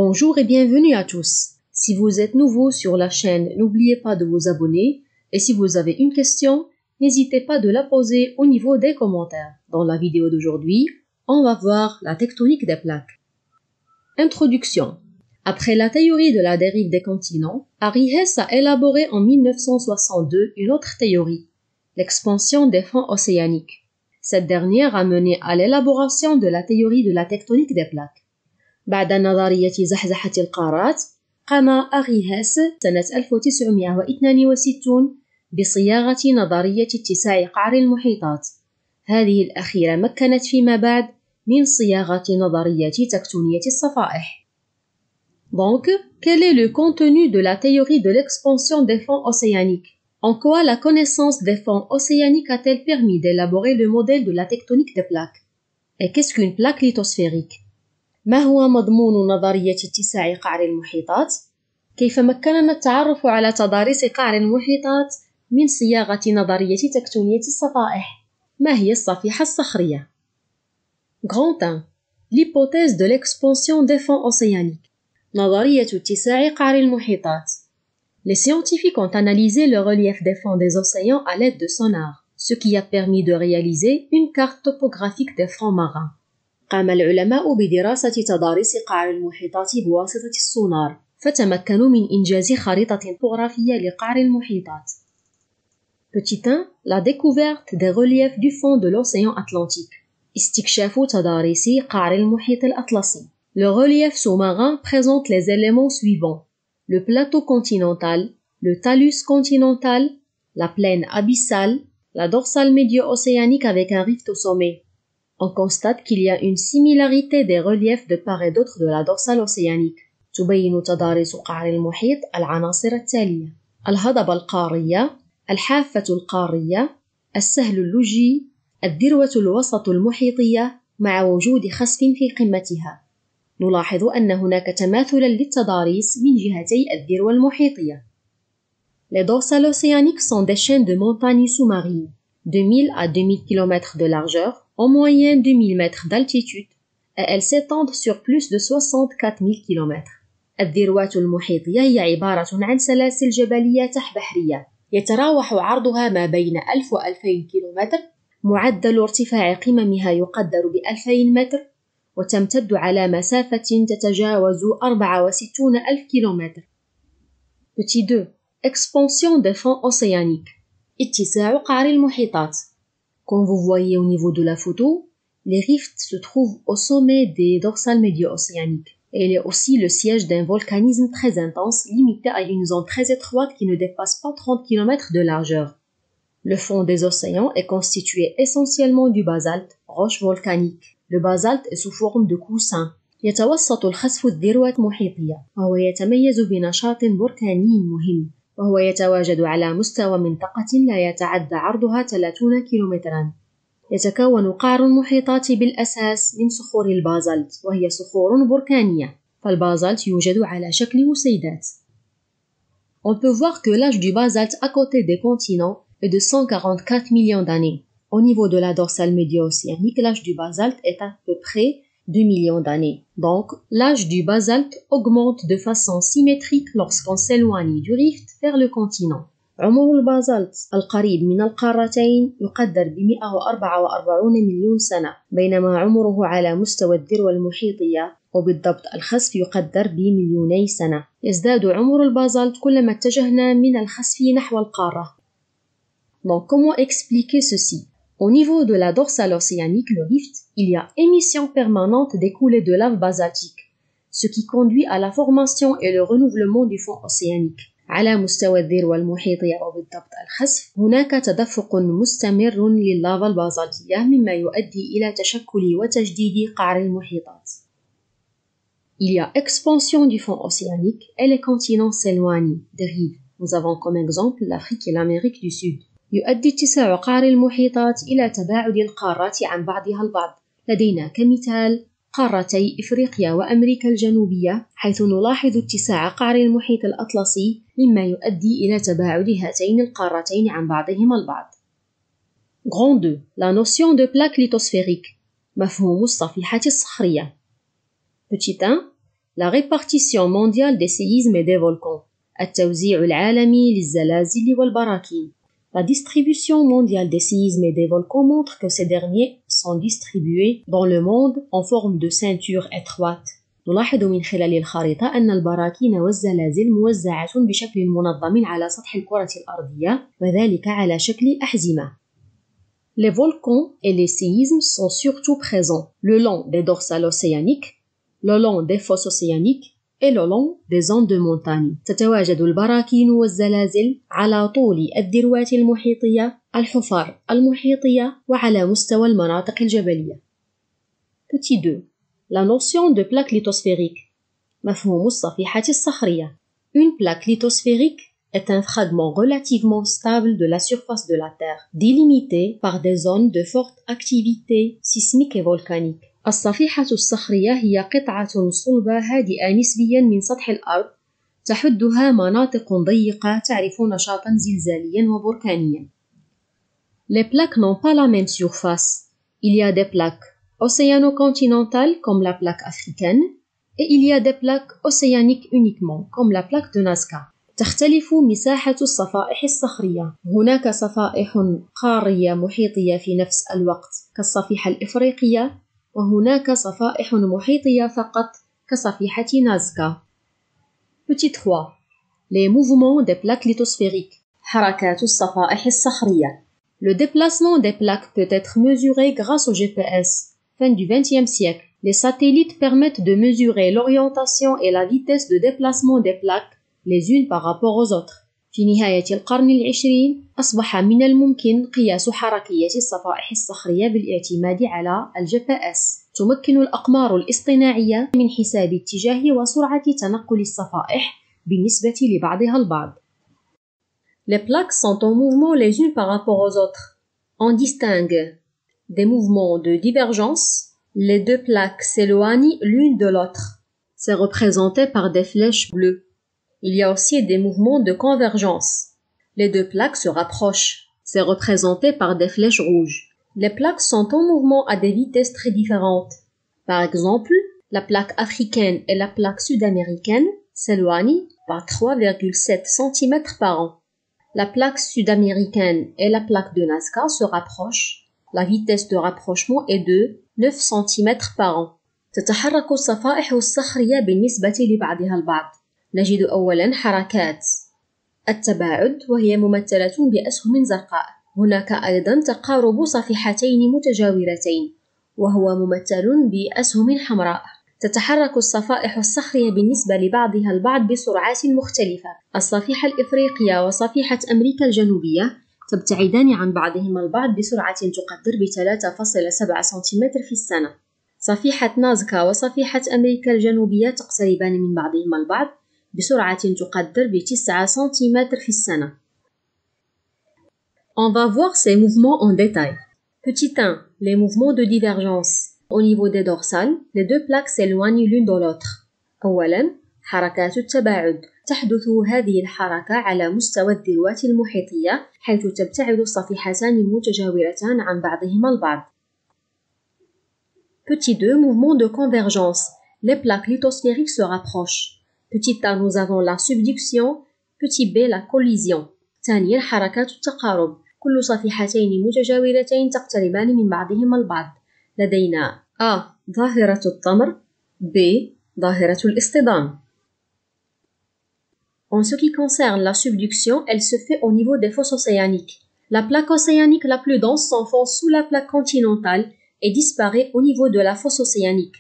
Bonjour et bienvenue à tous. Si vous êtes nouveau sur la chaîne, n'oubliez pas de vous abonner et si vous avez une question, n'hésitez pas de la poser au niveau des commentaires. Dans la vidéo d'aujourd'hui, on va voir la tectonique des plaques. Introduction. Après la théorie de la dérive des continents, Harry Hess a élaboré en 1962 une autre théorie, l'expansion des fonds océaniques. Cette dernière a mené à l'élaboration de la théorie de la tectonique des plaques. بعد نظرية زحزحة القارات، قام أغي هيس سنة 1962 بصياغة نظرية اتساع قعر المحيطات. هذه الأخيرة مكنت فيما بعد من صياغة نظرية تكتونية الصفائح. Donc, quel est le contenu de la théorie de l'expansion des fonds océaniques? En quoi la connaissance des fonds océaniques a-t-elle permis d'élaborer le modèle de la tectonique des plaques? Et qu'est-ce qu'une plaque lithosphérique? ما هو مضمون نظرية اتساع قعر المحيطات؟ كيف مكننا التعرف على تضاريس قعر المحيطات من صياغة نظرية تكتونية الصفائح؟ ما هي الصفيحة الصخرية؟ Grand 1. L'hypothèse de l'expansion des fonds océaniques. نظرية اتساع قعر المحيطات. Les scientifiques ont analysé le relief des fonds des océans à l'aide de sonars, ce qui a permis de réaliser une carte topographique des fonds marins. قام العلماء بدراسة تضاريس قعر المحيطات بواسطة السونار، فتمكنوا من إنجاز خريطة طبوغرافية لقعر المحيطات. Petit 1. La découverte des reliefs du fond de l'océan Atlantique. استكشاف تضاريس قعر المحيط الأطلسي. Le relief sous-marin présente les éléments suivants: le plateau continental, le talus continental, la plaine abyssale, la dorsale médio-océanique avec un rift au sommet. On constate qu'il y a une similarité des reliefs de part et d'autre de la dorsale océanique. تبين تضاريس قعر المحيط العناصر التالية: الهضبة القارية، الحافة القارية، السهل اللجي، الذروة الوسط المحيطية مع وجود خسف في قمتها. نلاحظ أن هناك تماثلا للتضاريس من جهتي الذروة المحيطية. Les dorsales océaniques sont des chaînes de montagnes sous-marines, 2000 à 2000 km de largeur, en moyenne 2000 mètres d'altitude, et elles s'étendent sur plus de 64 000 km. الذروات المحيطية هي عبارة عن سلاسل جبلية بحرية يتراوح عرضها ما بين 1000 و 2000 كيلومتر، معدل ارتفاع قممها يقدر ب 2000 متر، وتمتد على مسافة تتجاوز 64,000 كيلومتر. Petit 2. Expansion des fonds océaniques. اتساع قعر المحيطات. Comme vous voyez au niveau de la photo, les rifts se trouvent au sommet des dorsales médio-océaniques. Et il est aussi le siège d'un volcanisme très intense, limité à une zone très étroite qui ne dépasse pas 30 km de largeur. Le fond des océans est constitué essentiellement du basalte, roche volcanique. Le basalte est sous forme de coussin. يتوسط الخسف الذروة المحيطية، وهو يتميز بنشاط بركاني مهم، وهو يتواجد على مستوى منطقة لا يتعدى عرضها 30 كيلومترا. يتكون قعر المحيطات بالأساس من صخور البازلت، وهي صخور بركانية، فالبازلت يوجد على شكل وسيدات. On peut voir que l'âge du basalte à côté des continents est de 144 millions d'années. Au niveau de la dorsale médio-océanique, l'âge du basalte est à peu près 2 millions d'années. Donc, l'âge du basalte augmente de façon symétrique lorsqu'on s'éloigne du rift vers le continent. عمر البازلت القريب من القارتين يقدر ب 144 مليون سنة، بينما عمره على مستوى الذروة المحيطية وبالضبط الخسف يقدر بمليوني سنة. يزداد عمر البازلت كلما اتجهنا من الخسف نحو القارة. Donc, comment expliquer ceci? Au niveau de la dorsale océanique, le rift, il y a émission permanente des coulées de lave basaltique, ce qui conduit à la formation et le renouvellement du fond océanique. على مستوى الذروة المحيطية وبالضبط الخسف، هناك تدفق مستمر لللافا البازالتية مما يؤدي إلى تشكل وتجديد قعر المحيطات. Il y a expansion du fond océanique et les continents s'éloignent des rives. Nous avons comme exemple l'Afrique et l'Amérique du Sud. يؤدي اتساع قعر المحيطات إلى تباعد القارات عن بعضها البعض. لدينا كمثال قارتي إفريقيا وأمريكا الجنوبية، حيث نلاحظ اتساع قعر المحيط الأطلسي مما يؤدي إلى تباعد هاتين القارتين عن بعضهما البعض. Grand 2. La notion de plaque lithosphérique. مفهوم الصفيحة الصخرية. Petit 1. La répartition mondiale des séismes et des volcans. التوزيع العالمي للزلازل والبراكين. La distribution mondiale des séismes et des volcans montre que ces derniers sont distribués dans le monde en forme de ceinture étroite. نلاحظ من خلال الخريطة أن البراكين والزلازل موزعة بشكل منظم على سطح الكرة الأرضية وذلك على شكل أحزمة. Les volcans et les séismes sont surtout présents le long des dorsales océaniques, le long des fosses océaniques et le long des zones de montagne. تتواجد البراكين والزلازل على طول الذروات المحيطية، الحفر المحيطية وعلى مستوى المناطق الجبلية. Petit 2. La notion de plaque lithosphérique. مفهوم الصفيحة الصخرية. Une plaque lithosphérique est un fragment relativement stable de la surface de la Terre, délimité par des zones de forte activité sismique et volcanique. الصفيحة الصخرية هي قطعة صلبة هادئة نسبيا من سطح الأرض تحدها مناطق ضيقة تعرف نشاطا زلزاليا وبركانيا. Les plaques n'ont pas la même surface. Il y a des plaques océano-continentales comme la plaque africaine et il y a des plaques océaniques uniquement comme la plaque de Nazca. تختلف مساحة الصفائح الصخرية. هناك صفائح قارية محيطية في نفس الوقت كالصفيحة الإفريقية وهناك صفائح محيطية فقط كصفيحة نازكا. Petit 3. Les mouvements des plaques lithosphériques. حركات الصفائح الصخرية. Le déplacement des plaques peut être mesuré grâce au GPS. Fin du XXe siècle. Les satellites permettent de mesurer l'orientation et la vitesse de déplacement des plaques les unes par rapport aux autres. في نهاية القرن العشرين أصبح من الممكن قياس حركية الصفائح الصخرية بالاعتماد على الGPS. تمكن الأقمار الاصطناعية من حساب اتجاه وسرعة تنقل الصفائح بالنسبة لبعضها البعض. Les plaques sont en mouvement les unes par rapport aux autres. On distingue des mouvements de divergence. Les deux plaques s'éloignent l'une de l'autre. C'est représenté par des flèches bleues. Il y a aussi des mouvements de convergence. Les deux plaques se rapprochent. C'est représenté par des flèches rouges. Les plaques sont en mouvement à des vitesses très différentes. Par exemple, la plaque africaine et la plaque sud-américaine s'éloignent par 3,7 cm par an. La plaque sud-américaine et la plaque de Nazca se rapprochent. La vitesse de rapprochement est de 9 cm par an. تتحرك الصفائح الصخرية بالنسبة لبعضها البعض. نجد أولاً حركات التباعد وهي ممثلة بأسهم زرقاء. هناك أيضاً تقارب صفيحتين متجاورتين وهو ممثل بأسهم حمراء. تتحرك الصفائح الصخرية بالنسبة لبعضها البعض بسرعات مختلفة. الصفيحة الإفريقية وصفيحة أمريكا الجنوبية تبتعدان عن بعضهما البعض بسرعة تقدر ب3.7 سنتيمتر في السنة. صفيحة نازكا وصفيحة أمريكا الجنوبية تقتربان من بعضهما البعض بسرعة تقدر ب9 سنتيمتر في السنة. On va voir ces mouvements en détail. Petit 1. Les mouvements de divergence. Au niveau des dorsales, les deux plaques s'éloignent l'une de l'autre. أولاً حركات التباعد. تحدث هذه الحركة على مستوى الذروات المحيطية حيث تبتعد الصفيحتان المتجاورتان عن بعضهما البعض. Petit 2. Mouvement de convergence. Les plaques lithosphériques se rapprochent. Petit A, nous avons la subduction. Petit B, la collision. ثانيا حركات التقارب. كل صفيحتين متجاورتين تقتربان من بعضهما البعض. لدينا A. ظاهرة الطمر. B. ظاهرة الاصطدام. En ce qui concerne la subduction, elle se fait au niveau des fosses océaniques. La plaque océanique la plus dense s'enfonce sous la plaque continentale et disparaît au niveau de la fosse océanique.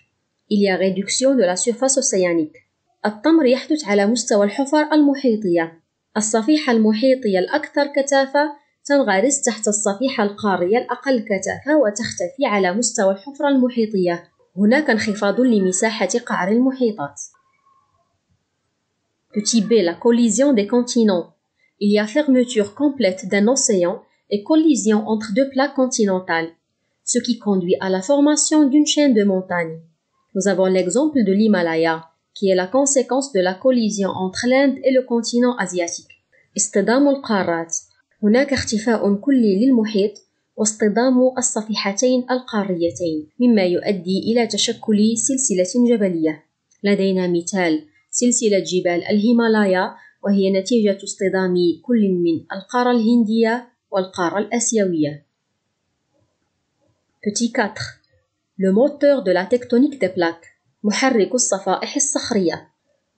Il y a réduction de la surface océanique. الطمر يحدث على مستوى الحفر المحيطية. الصفيحة المحيطية الأكثر كثافة تنغرس تحت الصفيحة القارية الأقل كثافة وتختفي على مستوى الحفرة المحيطية. هناك انخفاض لمساحة قعر المحيطات. Petit B, la collision des continents. Il y a fermeture complète d'un océan et collision entre deux plaques continentales, ce qui conduit à la formation d'une chaîne de montagnes. Nous avons l'exemple de l'Himalaya, qui est la conséquence de la collision entre l'Inde et le continent asiatique. اصطدام القارات. هناك اختفاء كلي للمحيط واصطدام الصفيحتين القاريتين، مما يؤدي إلى تشكل سلسلة جبلية. لدينا مثال سلسلة جبال الهيمالايا، وهي نتيجة اصطدام كل من القارة الهندية والقارة الآسيوية. Petit 4. Le moteur de la tectonique des plaques. محرك الصفائح الصخرية.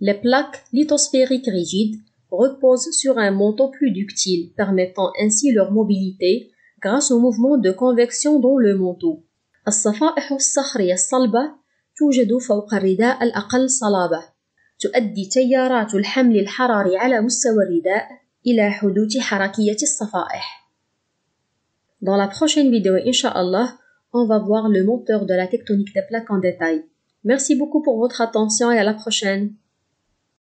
Les plaques lithosphériques rigides reposent sur un manteau plus ductile, permettant ainsi leur mobilité grâce au mouvement de convection dans le manteau. الصفائح الصخرية الصلبة توجد فوق الرداء الأقل صلابة. تؤدي تيارات الحمل الحراري على مستوى الرداء إلى حدوث حركية الصفائح. Dans la prochaine vidéo, Inch'Allah, on va voir le moteur de la tectonique des plaques en détail. Merci beaucoup pour votre attention et à la prochaine.